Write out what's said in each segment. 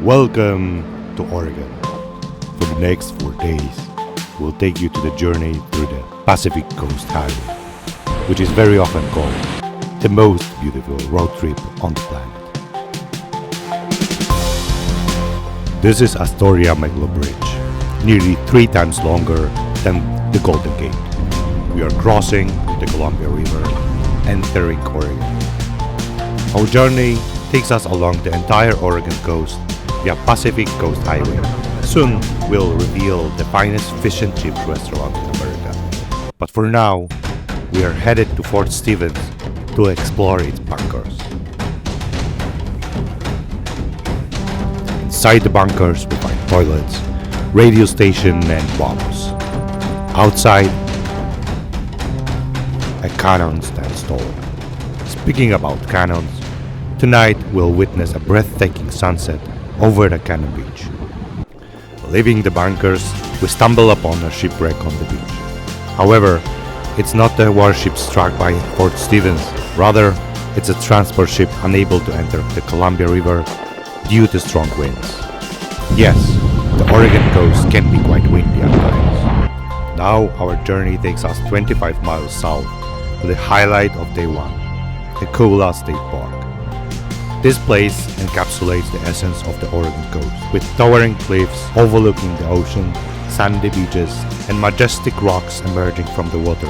Welcome to Oregon. For the next 4 days, we'll take you to the journey through the Pacific Coast Highway, which is very often called the most beautiful road trip on the planet. This is Astoria-Megler Bridge, nearly 3 times longer than the Golden Gate. We are crossing the Columbia River, entering Oregon. Our journey takes us along the entire Oregon coast via Pacific Coast Highway. Soon, we'll reveal the finest fish and chips restaurant in America. But for now, we are headed to Fort Stevens to explore its bunkers. Inside the bunkers, we find toilets, radio station, and bombs. Outside, a cannon stands tall. Speaking about cannons, tonight we'll witness a breathtaking sunset over the Cannon Beach. Leaving the bunkers, we stumble upon a shipwreck on the beach. However, it's not the warship struck by Fort Stevens. Rather, it's a transport ship unable to enter the Columbia River due to strong winds. Yes, the Oregon coast can be quite windy at times. Now our journey takes us 25 miles south to the highlight of day 1, Ecola State Park. This place encapsulates the essence of the Oregon coast, with towering cliffs overlooking the ocean, sandy beaches, and majestic rocks emerging from the water,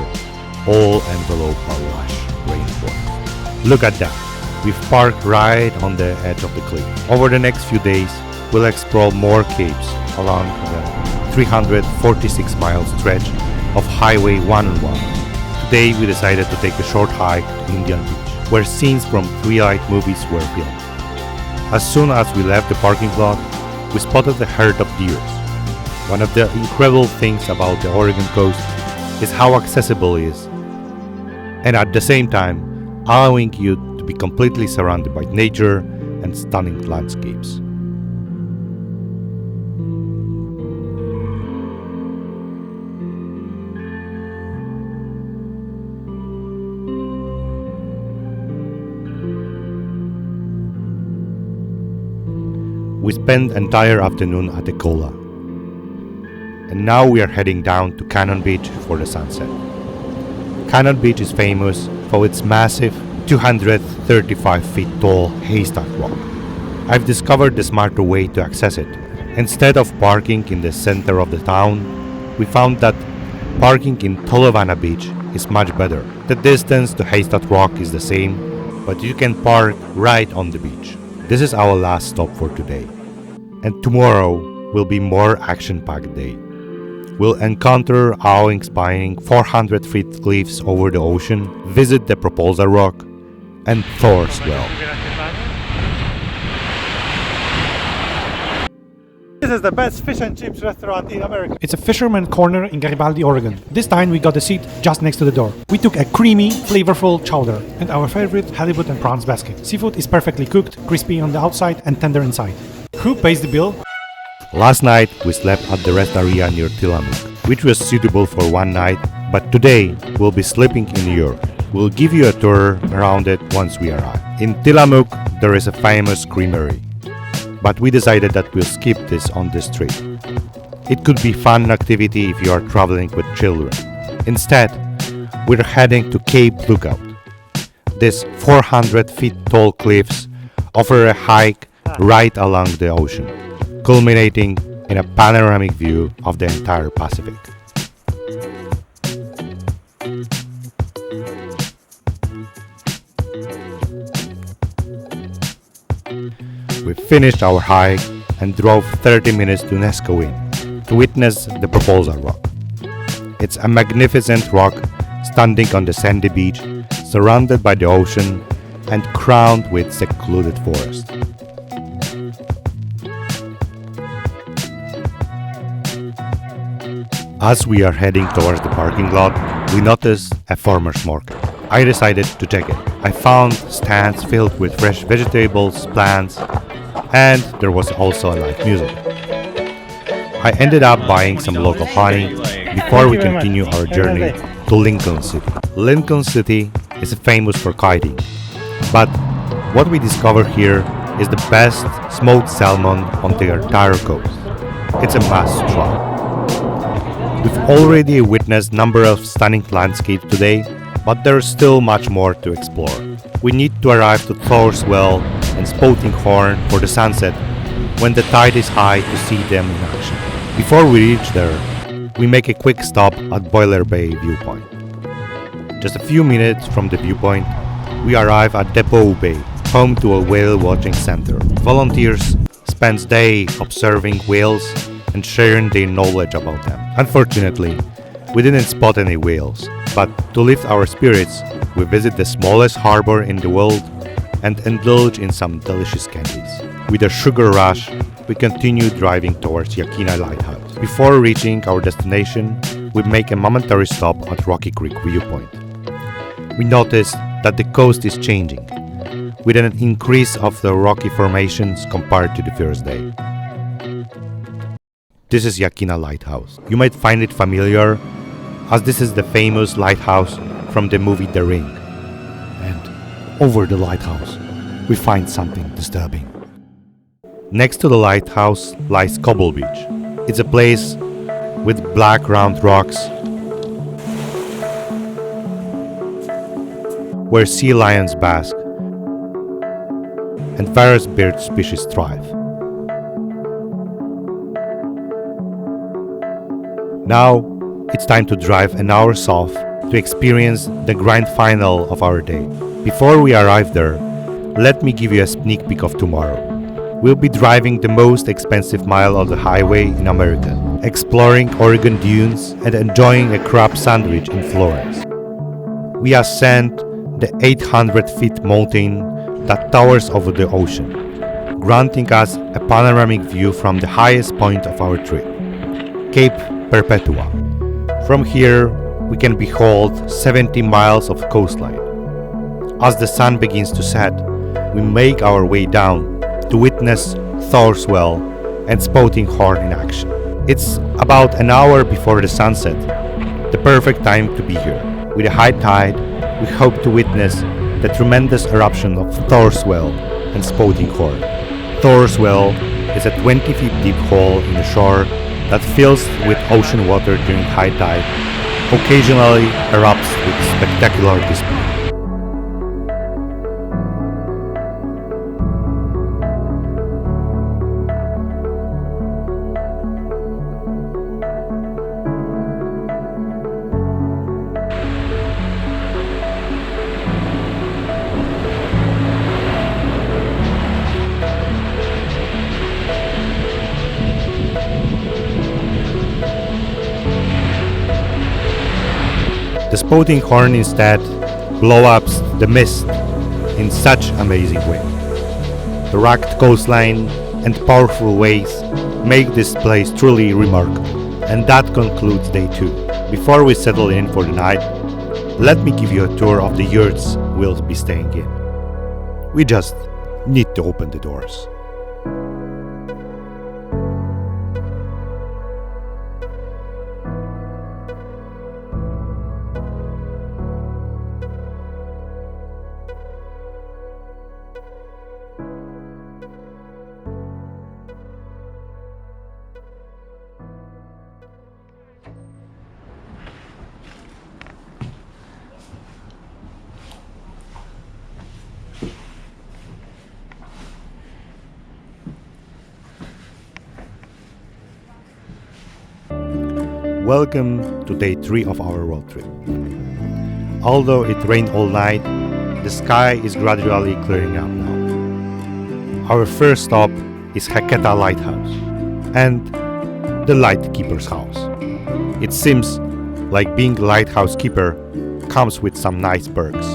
all enveloped by lush rainforest. Look at that! We've parked right on the edge of the cliff. Over the next few days, we'll explore more capes along the 346-mile stretch of Highway 101. Today we decided to take a short hike to Indian Beach, where scenes from Twilight movies were filmed. As soon as we left the parking lot, we spotted a herd of deer. One of the incredible things about the Oregon coast is how accessible it is, and at the same time, allowing you to be completely surrounded by nature and stunning landscapes. We spent an entire afternoon at Ecola, and now we are heading down to Cannon Beach for the sunset. Cannon Beach is famous for its massive 235 feet tall haystack rock. I've discovered the smarter way to access it. Instead of parking in the center of the town, we found that parking in Tolovana Beach is much better. The distance to Haystack Rock is the same, but you can park right on the beach. This is our last stop for today, and tomorrow will be more action-packed day. We'll encounter awe-inspiring 400 feet cliffs over the ocean, visit the Proposal Rock, and Thor's Well. This is the best fish and chips restaurant in America. It's a fisherman corner in Garibaldi, Oregon. This time we got a seat just next to the door. We took a creamy, flavorful chowder and our favorite halibut and prawns basket. Seafood is perfectly cooked, crispy on the outside and tender inside. Who pays the bill? Last night we slept at the rest area near Tillamook, which was suitable for one night, but today we'll be sleeping in New York. We'll give you a tour around it once we arrive. In Tillamook, there is a famous creamery, but we decided that we'll skip this on this trip. It could be fun activity if you are traveling with children. Instead, we're heading to Cape Lookout. These 400 feet tall cliffs offer a hike right along the ocean, culminating in a panoramic view of the entire Pacific. We finished our hike and drove 30 minutes to Neskowin to witness the Proposal Rock. It's a magnificent rock standing on the sandy beach, surrounded by the ocean and crowned with secluded forest. As we are heading towards the parking lot, we noticed a farmer's market. I decided to check it. I found stands filled with fresh vegetables, plants, and there was also a live music. I ended up buying some local honey before we continue our journey to Lincoln City. Lincoln City is famous for kiting, but what we discovered here is the best smoked salmon on the entire coast. It's a must try. We've already witnessed a number of stunning landscapes today, but there's still much more to explore. We need to arrive to Thor's Well and Spouting Horn for the sunset when the tide is high to see them in action. Before we reach there, we make a quick stop at Boiler Bay Viewpoint. Just a few minutes from the viewpoint, we arrive at Depot Bay, home to a whale watching center. Volunteers spend days observing whales and sharing their knowledge about them. Unfortunately, we didn't spot any whales, but to lift our spirits, we visit the smallest harbor in the world and indulge in some delicious candies. With a sugar rush, we continue driving towards Heceta Lighthouse. Before reaching our destination, we make a momentary stop at Rocky Creek Viewpoint. We notice that the coast is changing, with an increase of the rocky formations compared to the first day. This is Heceta Lighthouse. You might find it familiar, as this is the famous lighthouse from the movie The Ring. And over the lighthouse, we find something disturbing. Next to the lighthouse lies Cobble Beach. It's a place with black round rocks where sea lions bask and various bird species thrive. Now it's time to drive an hour south to experience the grand final of our day. Before we arrive there, let me give you a sneak peek of tomorrow. We'll be driving the most expensive mile of the highway in America, exploring Oregon dunes and enjoying a crab sandwich in Florence. We ascend the 800-feet mountain that towers over the ocean, granting us a panoramic view from the highest point of our trip, Cape Perpetua. From here, we can behold 70 miles of coastline. As the sun begins to set, we make our way down to witness Thor's Well and Spouting Horn in action. It's about an hour before the sunset, the perfect time to be here. With a high tide, we hope to witness the tremendous eruption of Thor's Well and Spouting Horn. Thor's Well is a 20-feet deep hole in the shore that fills with ocean water during high tide, occasionally erupts with spectacular display. The Spouting Horn instead blow up the mist in such amazing way. The rugged coastline and powerful waves make this place truly remarkable. And that concludes day 2. Before we settle in for the night, let me give you a tour of the yurts we'll be staying in. We just need to open the doors. Welcome to day 3 of our road trip. Although it rained all night, the sky is gradually clearing up now. Our first stop is Heceta Lighthouse and the lightkeeper's house. It seems like being a lighthouse keeper comes with some nice perks.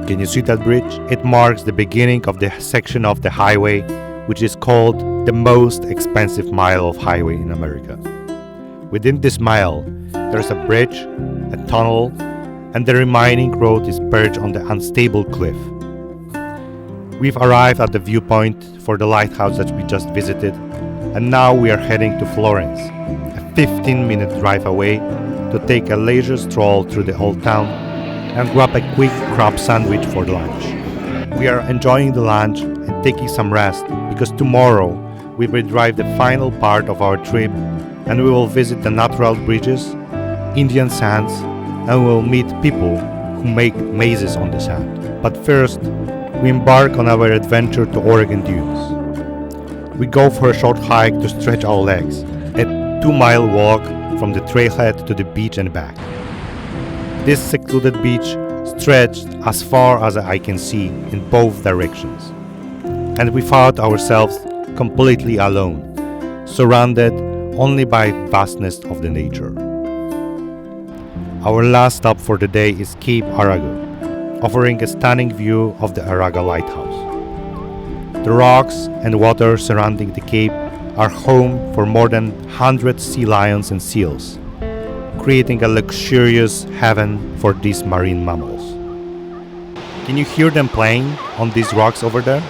Can you see that bridge? It marks the beginning of the section of the highway which is called the most expensive mile of highway in America. Within this mile, there's a bridge, a tunnel, and the remaining road is perched on the unstable cliff. We've arrived at the viewpoint for the lighthouse that we just visited, and now we are heading to Florence, a 15-minute drive away, to take a leisure stroll through the old town and grab a quick crab sandwich for lunch. We are enjoying the lunch and taking some rest because tomorrow we will drive the final part of our trip and we will visit the natural bridges, Indian sands, and we will meet people who make mazes on the sand. But first, we embark on our adventure to Oregon dunes. We go for a short hike to stretch our legs, a 2-mile walk from the trailhead to the beach and back. This secluded beach stretched as far as I can see in both directions. And we found ourselves completely alone, surrounded only by vastness of the nature. Our last stop for the day is Cape Arago, offering a stunning view of the Arago Lighthouse. The rocks and water surrounding the cape are home for more than 100 sea lions and seals, creating a luxurious haven for these marine mammals. Can you hear them playing on these rocks over there?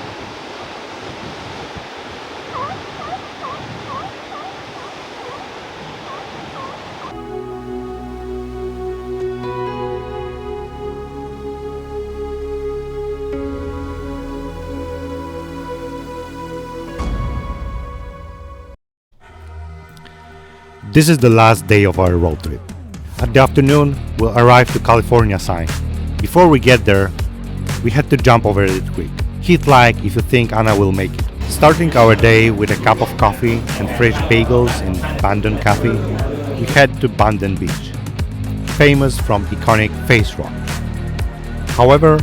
This is the last day of our road trip. At the afternoon, we'll arrive to California sign. Before we get there, we had to jump over it quick. Hit like if you think Anna will make it. Starting our day with a cup of coffee and fresh bagels in Bandon Cafe, we head to Bandon Beach, famous from iconic face rock. However,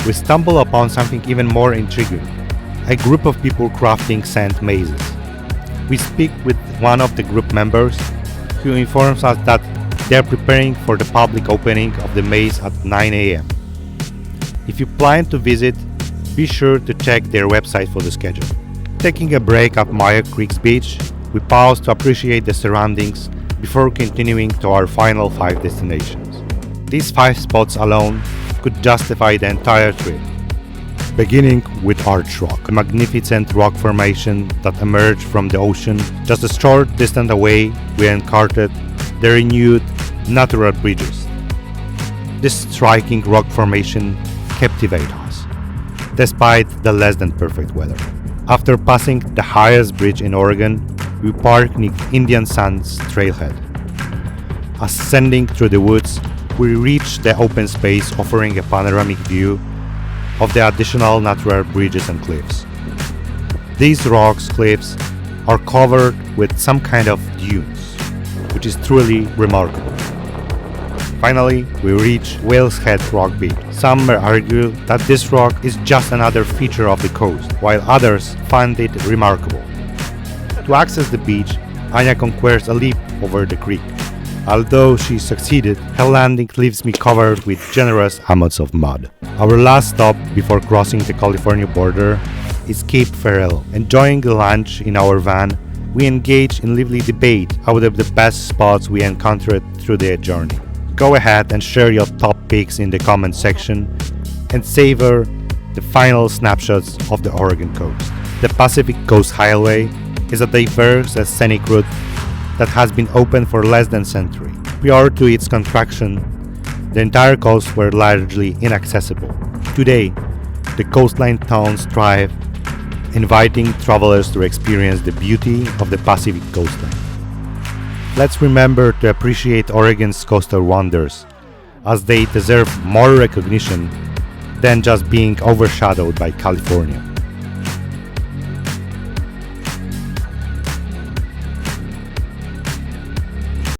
we stumble upon something even more intriguing, a group of people crafting sand mazes. We speak with one of the group members who informs us that they are preparing for the public opening of the maze at 9 a.m. If you plan to visit, be sure to check their website for the schedule. Taking a break at Maya Creek's beach, we pause to appreciate the surroundings before continuing to our final 5 destinations. These 5 spots alone could justify the entire trip. Beginning with Arch Rock, a magnificent rock formation that emerged from the ocean. Just a short distance away, we encountered the renewed natural bridges. This striking rock formation captivated us, despite the less than perfect weather. After passing the highest bridge in Oregon, we parked near Indian Sands trailhead. Ascending through the woods, we reached the open space offering a panoramic view of the additional natural bridges and cliffs. These rocks cliffs are covered with some kind of dunes, which is truly remarkable. Finally, we reach Whale's Head Rock Beach. Some may argue that this rock is just another feature of the coast, while others find it remarkable. To access the beach, Anya conquers a leap over the creek. Although she succeeded, her landing leaves me covered with generous amounts of mud. Our last stop before crossing the California border is Cape Ferrelo. Enjoying the lunch in our van, we engage in lively debate about the best spots we encountered through the journey. Go ahead and share your top picks in the comment section and savor the final snapshots of the Oregon coast. The Pacific Coast Highway is a diverse and scenic route that has been open for less than a century. Prior to its construction, the entire coast were largely inaccessible. Today, the coastline towns thrive, inviting travelers to experience the beauty of the Pacific coastline. Let's remember to appreciate Oregon's coastal wonders, as they deserve more recognition than just being overshadowed by California.